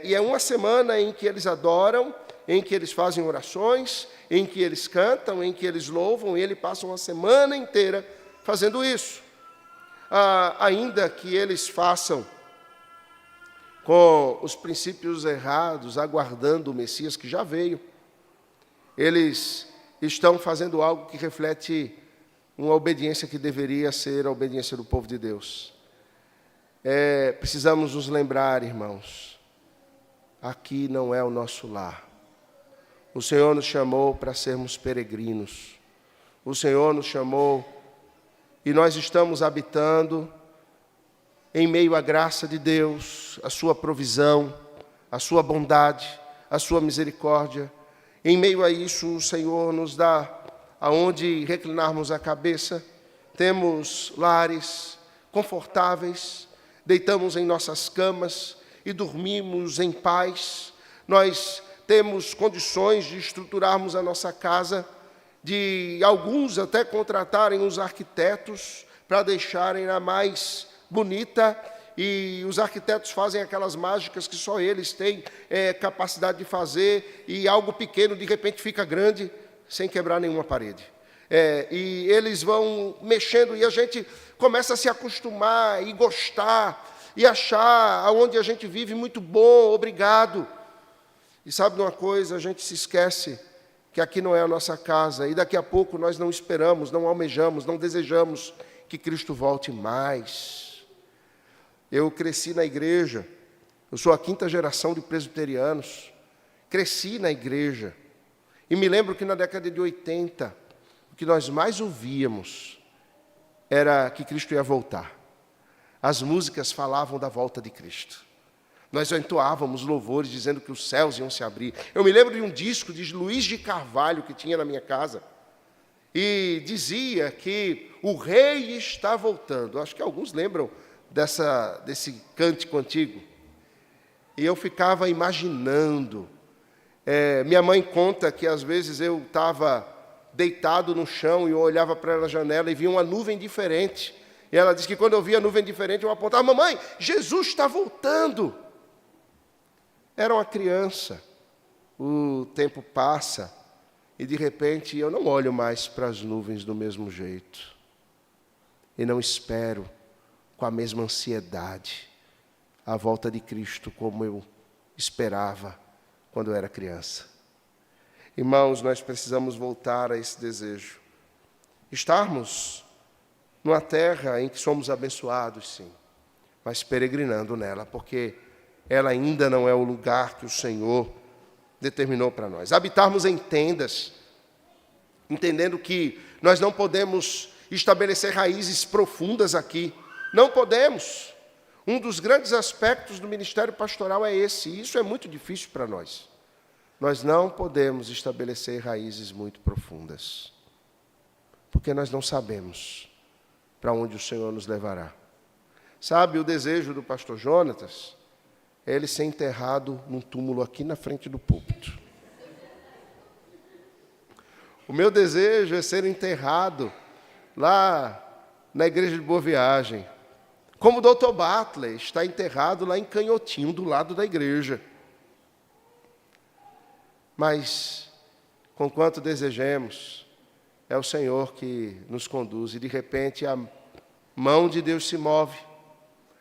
A: E é uma semana em que eles adoram, em que eles fazem orações, em que eles cantam, em que eles louvam, e eles passam uma semana inteira fazendo isso. Ainda que eles façam com os princípios errados, aguardando o Messias que já veio, eles estão fazendo algo que reflete uma obediência que deveria ser a obediência do povo de Deus. Precisamos nos lembrar, irmãos, aqui não é o nosso lar. O Senhor nos chamou para sermos peregrinos. O Senhor nos chamou e nós estamos habitando em meio à graça de Deus, a sua provisão, a sua bondade, a sua misericórdia. Em meio a isso, o Senhor nos dá aonde reclinarmos a cabeça. Temos lares confortáveis, deitamos em nossas camas e dormimos em paz. Nós temos condições de estruturarmos a nossa casa, de alguns até contratarem os arquitetos para deixarem a mais bonita, e os arquitetos fazem aquelas mágicas que só eles têm capacidade de fazer, e algo pequeno de repente fica grande, sem quebrar nenhuma parede. E eles vão mexendo e a gente começa a se acostumar e gostar, e achar aonde a gente vive muito bom, obrigado. E sabe de uma coisa, a gente se esquece que aqui não é a nossa casa, e daqui a pouco nós não esperamos, não almejamos, não desejamos que Cristo volte mais. Eu cresci na igreja, eu sou a 5ª geração de presbiterianos, cresci na igreja, e me lembro que na década de 80, o que nós mais ouvíamos era que Cristo ia voltar. as músicas falavam da volta de Cristo. Nós entoávamos louvores dizendo que os céus iam se abrir. Eu me lembro de um disco de Luiz de Carvalho que tinha na minha casa. E dizia que o rei está voltando. Acho que alguns lembram desse cântico antigo. E eu ficava imaginando. Minha mãe conta que às vezes eu estava deitado no chão e eu olhava para a janela e via uma nuvem diferente. E ela disse que quando eu via a nuvem diferente, eu apontava: mamãe, Jesus está voltando. Era uma criança. O tempo passa e, de repente, eu não olho mais para as nuvens do mesmo jeito. E não espero com a mesma ansiedade a volta de Cristo como eu esperava quando eu era criança. Irmãos, nós precisamos voltar a esse desejo. Estarmos numa terra em que somos abençoados, sim, mas peregrinando nela, porque ela ainda não é o lugar que o Senhor determinou para nós. Habitarmos em tendas, entendendo que nós não podemos estabelecer raízes profundas aqui. Não podemos. Um dos grandes aspectos do ministério pastoral é esse, e isso é muito difícil para nós. Nós não podemos estabelecer raízes muito profundas, porque nós não sabemos para onde o Senhor nos levará. Sabe, o desejo do pastor Jonatas é ele ser enterrado num túmulo aqui na frente do púlpito. O meu desejo é ser enterrado lá na igreja de Boa Viagem, como o Dr. Butler está enterrado lá em Canhotinho, do lado da igreja. Mas, conquanto desejemos, é o Senhor que nos conduz. E, de repente, a mão de Deus se move,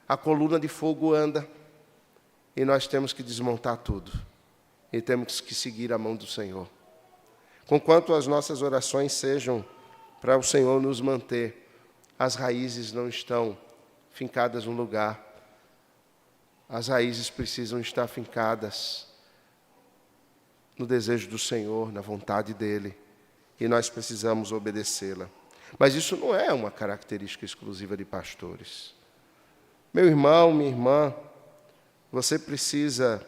A: a coluna de fogo anda, e nós temos que desmontar tudo. E temos que seguir a mão do Senhor. Conquanto as nossas orações sejam para o Senhor nos manter, as raízes não estão fincadas no lugar. As raízes precisam estar fincadas no desejo do Senhor, na vontade dEle. E nós precisamos obedecê-la. Mas isso não é uma característica exclusiva de pastores. Meu irmão, minha irmã, você precisa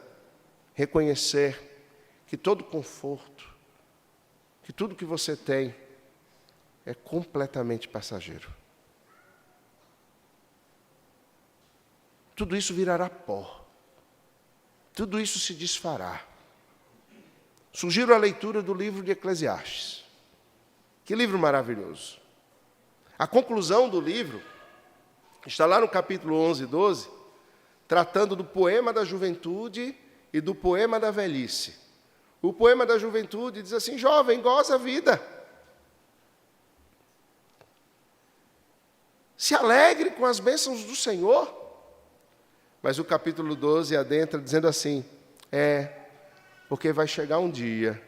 A: reconhecer que todo conforto, que tudo que você tem é completamente passageiro. Tudo isso virará pó. Tudo isso se desfará. Sugiro a leitura do livro de Eclesiastes. Que livro maravilhoso. A conclusão do livro está lá no capítulo 11 e 12, tratando do poema da juventude e do poema da velhice. O poema da juventude diz assim: jovem, goza a vida. Se alegre com as bênçãos do Senhor. Mas o capítulo 12 adentra dizendo assim: porque vai chegar um dia,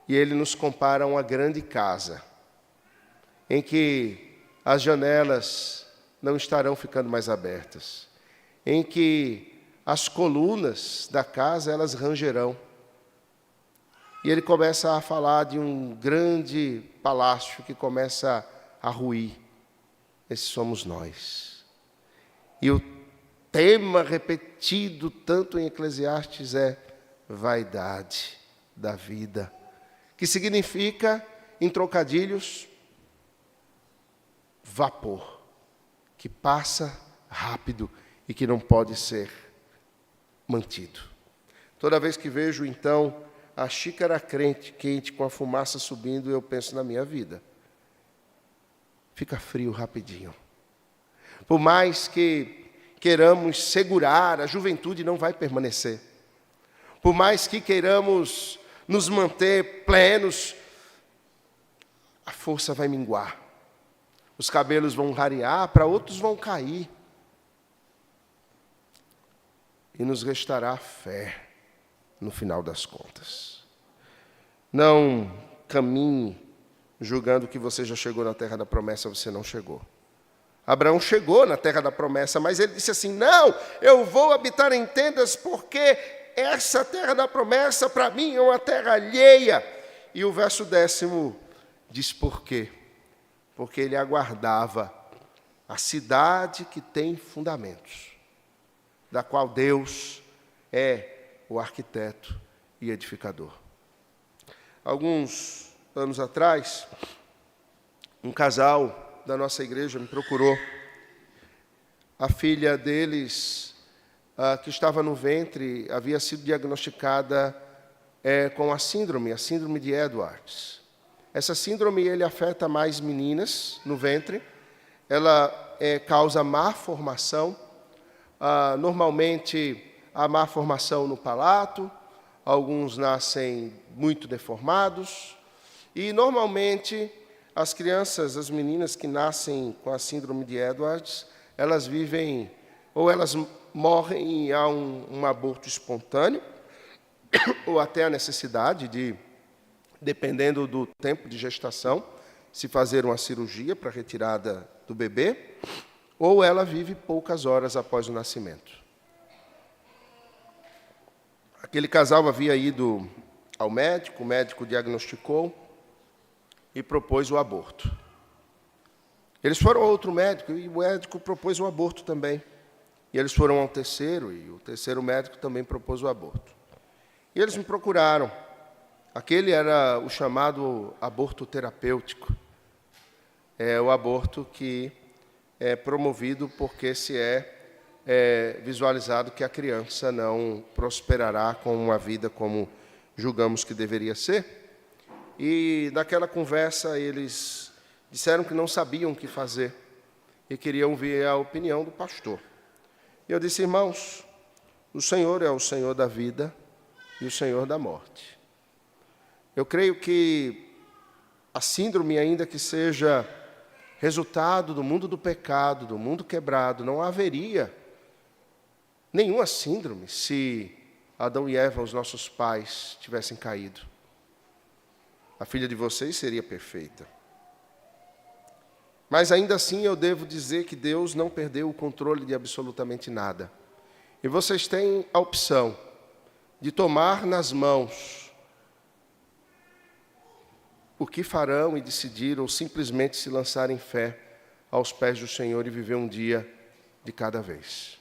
A: e ele nos compara a uma grande casa, em que as janelas não estarão ficando mais abertas, em que as colunas da casa, elas rangerão. E ele começa a falar de um grande palácio que começa a ruir. Esses somos nós. E o tema repetido tanto em Eclesiastes é vaidade da vida, que significa, em trocadilhos, vapor, que passa rápido e que não pode ser mantido. Toda vez que vejo, então, a xícara quente com a fumaça subindo, eu penso na minha vida. Fica frio rapidinho. Por mais que queiramos segurar, a juventude não vai permanecer. Por mais que queiramos nos manter plenos, a força vai minguar. Os cabelos vão rarear, para outros vão cair. E nos restará a fé no final das contas. Não caminhe julgando que você já chegou na terra da promessa, você não chegou. Abraão chegou na terra da promessa, mas ele disse assim: não, eu vou habitar em tendas porque essa terra da promessa para mim é uma terra alheia. E o verso 10 diz por quê? Porque ele aguardava a cidade que tem fundamentos, da qual Deus é o arquiteto e edificador. Alguns anos atrás, um casal da nossa igreja me procurou. A filha deles, que estava no ventre, havia sido diagnosticada com a síndrome de Edwards. Essa síndrome ele afeta mais meninas no ventre. Ela causa má formação. Normalmente, há má formação no palato. Alguns nascem muito deformados. E, normalmente, as crianças, as meninas que nascem com a síndrome de Edwards, elas vivem, ou elas morrem a um aborto espontâneo, ou até a necessidade de, dependendo do tempo de gestação, se fazer uma cirurgia para a retirada do bebê, ou ela vive poucas horas após o nascimento. Aquele casal havia ido ao médico, o médico diagnosticou e propôs o aborto. Eles foram a outro médico e o médico propôs o aborto também. E eles foram ao terceiro e o terceiro médico também propôs o aborto. E eles me procuraram. Aquele era o chamado aborto terapêutico. É o aborto que é promovido porque se é visualizado que a criança não prosperará com uma vida como julgamos que deveria ser. E naquela conversa eles disseram que não sabiam o que fazer e queriam ver a opinião do pastor. E eu disse, irmãos, o Senhor é o Senhor da vida e o Senhor da morte. Eu creio que a síndrome, ainda que seja resultado do mundo do pecado, do mundo quebrado, não haveria nenhuma síndrome se Adão e Eva, os nossos pais, tivessem caído. A filha de vocês seria perfeita. Mas ainda assim eu devo dizer que Deus não perdeu o controle de absolutamente nada. E vocês têm a opção de tomar nas mãos o que farão e decidir, ou simplesmente se lançar em fé aos pés do Senhor e viver um dia de cada vez.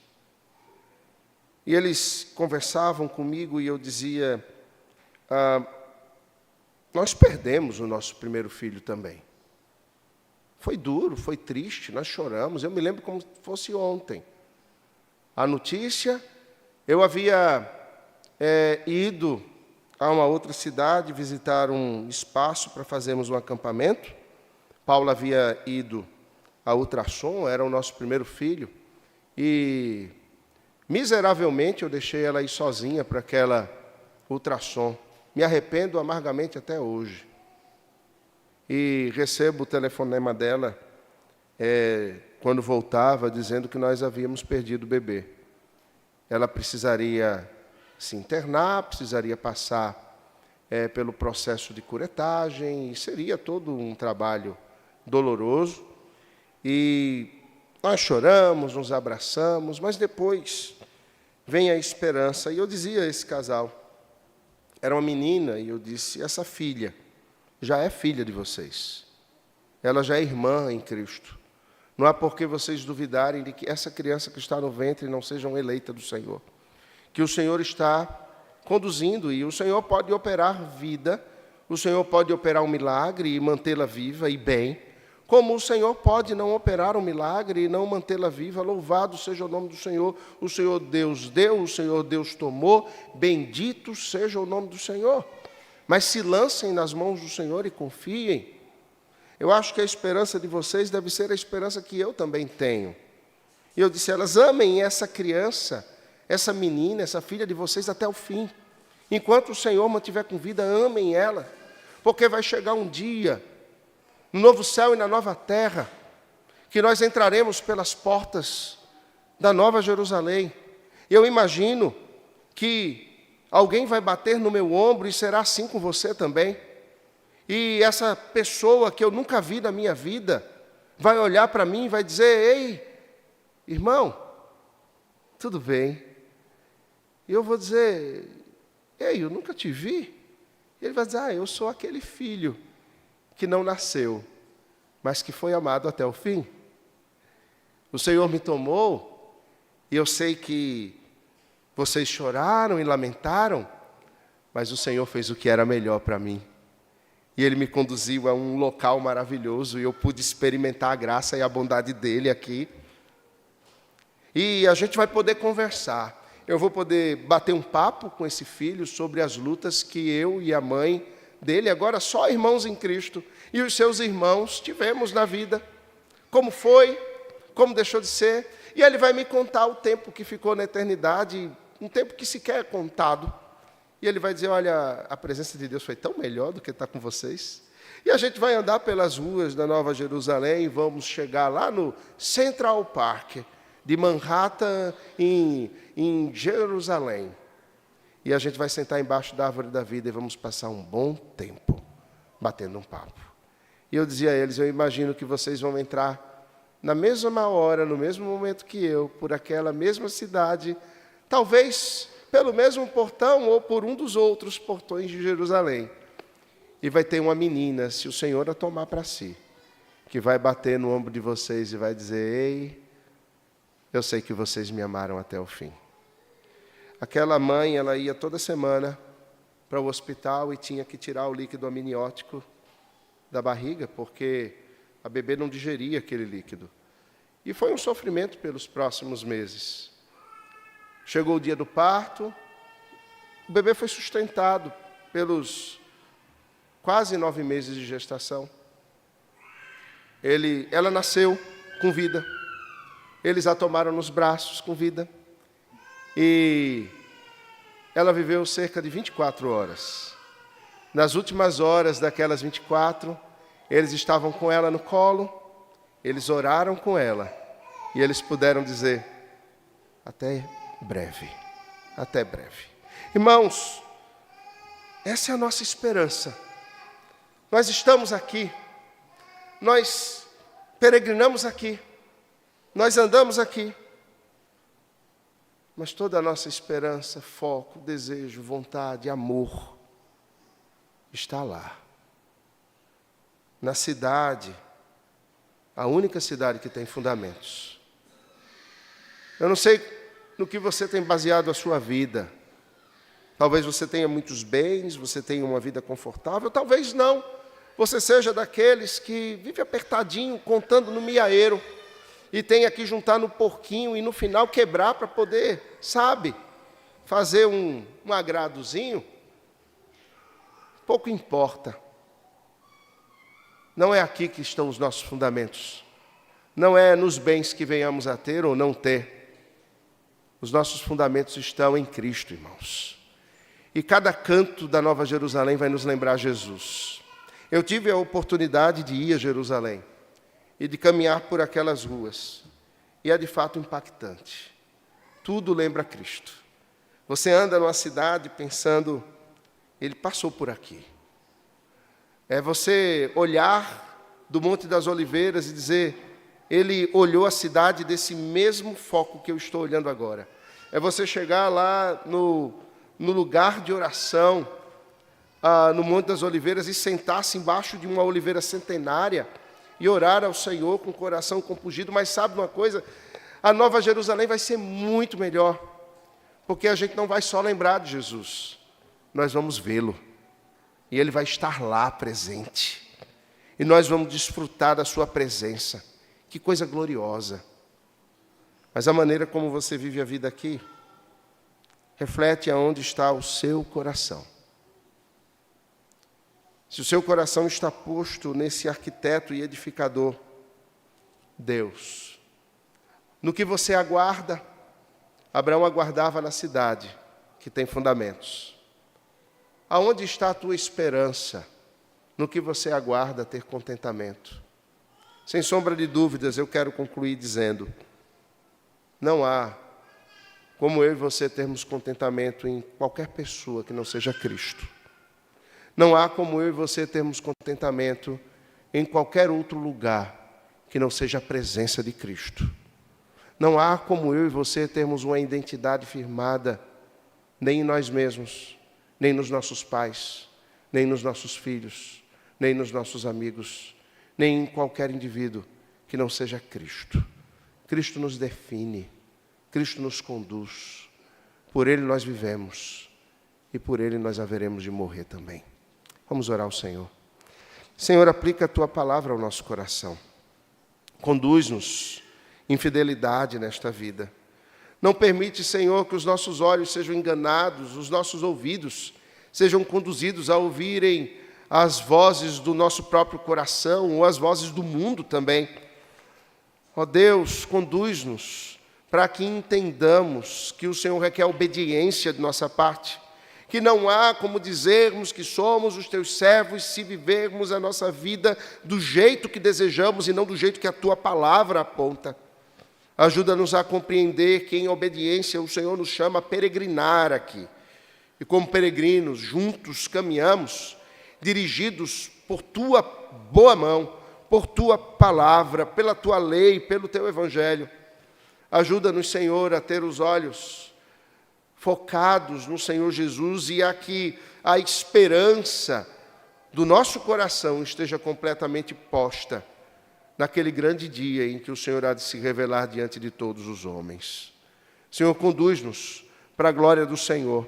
A: E eles conversavam comigo e eu dizia, nós perdemos o nosso primeiro filho também. Foi duro, foi triste, nós choramos. Eu me lembro como se fosse ontem. A notícia, eu havia ido a uma outra cidade, visitar um espaço para fazermos um acampamento. Paulo havia ido a ultrassom, era o nosso primeiro filho. E, miseravelmente, eu deixei ela ir sozinha para aquela ultrassom. Me arrependo amargamente até hoje. E recebo o telefonema dela, quando voltava, dizendo que nós havíamos perdido o bebê. Ela precisaria se internar, precisaria passar pelo processo de curetagem, e seria todo um trabalho doloroso. E nós choramos, nos abraçamos, mas depois vem a esperança. E eu dizia a esse casal, era uma menina, e eu disse, essa filha já é filha de vocês. Ela já é irmã em Cristo. Não há por que vocês duvidarem de que essa criança que está no ventre não seja uma eleita do Senhor. Que o Senhor está conduzindo e o Senhor pode operar vida, o Senhor pode operar um milagre e mantê-la viva e bem, como o Senhor pode não operar um milagre e não mantê-la viva. Louvado seja o nome do Senhor. O Senhor Deus deu, o Senhor Deus tomou, bendito seja o nome do Senhor. Mas se lancem nas mãos do Senhor e confiem. Eu acho que a esperança de vocês deve ser a esperança que eu também tenho. E eu disse a elas, amem essa criança, essa menina, essa filha de vocês até o fim. Enquanto o Senhor mantiver com vida, amem ela. Porque vai chegar um dia, no novo céu e na nova terra, que nós entraremos pelas portas da Nova Jerusalém. Eu imagino que alguém vai bater no meu ombro e será assim com você também. E essa pessoa que eu nunca vi na minha vida vai olhar para mim e vai dizer, ei, irmão, tudo bem? E eu vou dizer, ei, eu nunca te vi. E ele vai dizer, eu sou aquele filho que não nasceu, mas que foi amado até o fim. O Senhor me tomou, e eu sei que vocês choraram e lamentaram, mas o Senhor fez o que era melhor para mim. E Ele me conduziu a um local maravilhoso, e eu pude experimentar a graça e a bondade dEle aqui. E a gente vai poder conversar. Eu vou poder bater um papo com esse filho sobre as lutas que eu e a mãe dele, agora só irmãos em Cristo, e os seus irmãos tivemos na vida. Como foi, como deixou de ser. E ele vai me contar o tempo que ficou na eternidade, um tempo que sequer é contado. E ele vai dizer, olha, a presença de Deus foi tão melhor do que estar com vocês. E a gente vai andar pelas ruas da Nova Jerusalém e vamos chegar lá no Central Park de Manhattan, em Jerusalém. E a gente vai sentar embaixo da árvore da vida e vamos passar um bom tempo batendo um papo. E eu dizia a eles, eu imagino que vocês vão entrar na mesma hora, no mesmo momento que eu, por aquela mesma cidade, talvez pelo mesmo portão ou por um dos outros portões de Jerusalém. E vai ter uma menina, se o Senhor a tomar para si, que vai bater no ombro de vocês e vai dizer, ei, eu sei que vocês me amaram até o fim. Aquela mãe, ela ia toda semana para o hospital e tinha que tirar o líquido amniótico da barriga, porque a bebê não digeria aquele líquido. E foi um sofrimento pelos próximos meses. Chegou o dia do parto, o bebê foi sustentado pelos quase 9 meses de gestação. Ela nasceu com vida. Eles a tomaram nos braços com vida. E ela viveu cerca de 24 horas. Nas últimas horas daquelas 24, eles estavam com ela no colo, eles oraram com ela, e eles puderam dizer, até breve, até breve. Irmãos, essa é a nossa esperança. Nós estamos aqui, nós peregrinamos aqui, nós andamos aqui, mas toda a nossa esperança, foco, desejo, vontade, amor, está lá. Na cidade, a única cidade que tem fundamentos. Eu não sei no que você tem baseado a sua vida. Talvez você tenha muitos bens, você tenha uma vida confortável, talvez não. Você seja daqueles que vive apertadinho, contando no miaeiro, e tenha que juntar no porquinho e no final quebrar para poder, sabe, fazer um agradozinho. Pouco importa. Não é aqui que estão os nossos fundamentos. Não é nos bens que venhamos a ter ou não ter. Os nossos fundamentos estão em Cristo, irmãos. E cada canto da Nova Jerusalém vai nos lembrar Jesus. Eu tive a oportunidade de ir a Jerusalém e de caminhar por aquelas ruas. E é de fato impactante. Tudo lembra Cristo. Você anda numa cidade pensando, Ele passou por aqui. É você olhar do Monte das Oliveiras e dizer, Ele olhou a cidade desse mesmo foco que eu estou olhando agora. É você chegar lá no lugar de oração, no Monte das Oliveiras, e sentar-se embaixo de uma oliveira centenária e orar ao Senhor com o coração compungido. Mas sabe uma coisa? A Nova Jerusalém vai ser muito melhor, porque a gente não vai só lembrar de Jesus, nós vamos vê-lo. E Ele vai estar lá presente. E nós vamos desfrutar da sua presença. Que coisa gloriosa. Mas a maneira como você vive a vida aqui reflete aonde está o seu coração. Se o seu coração está posto nesse arquiteto e edificador, Deus, no que você aguarda, Abraão aguardava na cidade que tem fundamentos. Aonde está a tua esperança? No que você aguarda ter contentamento? Sem sombra de dúvidas, eu quero concluir dizendo, não há como eu e você termos contentamento em qualquer pessoa que não seja Cristo. Não há como eu e você termos contentamento em qualquer outro lugar que não seja a presença de Cristo. Não há como eu e você termos uma identidade firmada nem em nós mesmos, nem nos nossos pais, nem nos nossos filhos, nem nos nossos amigos, nem em qualquer indivíduo que não seja Cristo. Cristo nos define, Cristo nos conduz. Por Ele nós vivemos e por Ele nós haveremos de morrer também. Vamos orar ao Senhor. Senhor, aplica a Tua palavra ao nosso coração. Conduz-nos em fidelidade nesta vida. Não permite, Senhor, que os nossos olhos sejam enganados, os nossos ouvidos sejam conduzidos a ouvirem as vozes do nosso próprio coração ou as vozes do mundo também. Ó Deus, conduz-nos para que entendamos que o Senhor requer obediência de nossa parte, que não há como dizermos que somos os Teus servos se vivermos a nossa vida do jeito que desejamos e não do jeito que a Tua palavra aponta. Ajuda-nos a compreender que em obediência o Senhor nos chama a peregrinar aqui. E como peregrinos, juntos caminhamos, dirigidos por Tua boa mão, por Tua palavra, pela Tua lei, pelo Teu Evangelho. Ajuda-nos, Senhor, a ter os olhos focados no Senhor Jesus e a que a esperança do nosso coração esteja completamente posta naquele grande dia em que o Senhor há de se revelar diante de todos os homens. Senhor, conduz-nos para a glória do Senhor.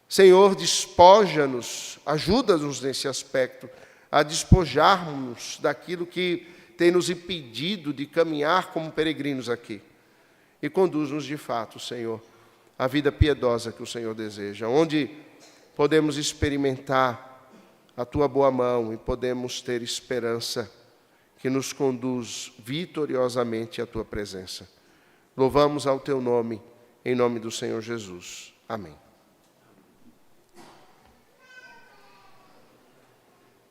A: Senhor, despoja-nos, ajuda-nos nesse aspecto, a despojarmos daquilo que tem nos impedido de caminhar como peregrinos aqui. E conduz-nos de fato, Senhor, à vida piedosa que o Senhor deseja, onde podemos experimentar a Tua boa mão e podemos ter esperança que nos conduz vitoriosamente à Tua presença. Louvamos ao Teu nome, em nome do Senhor Jesus. Amém.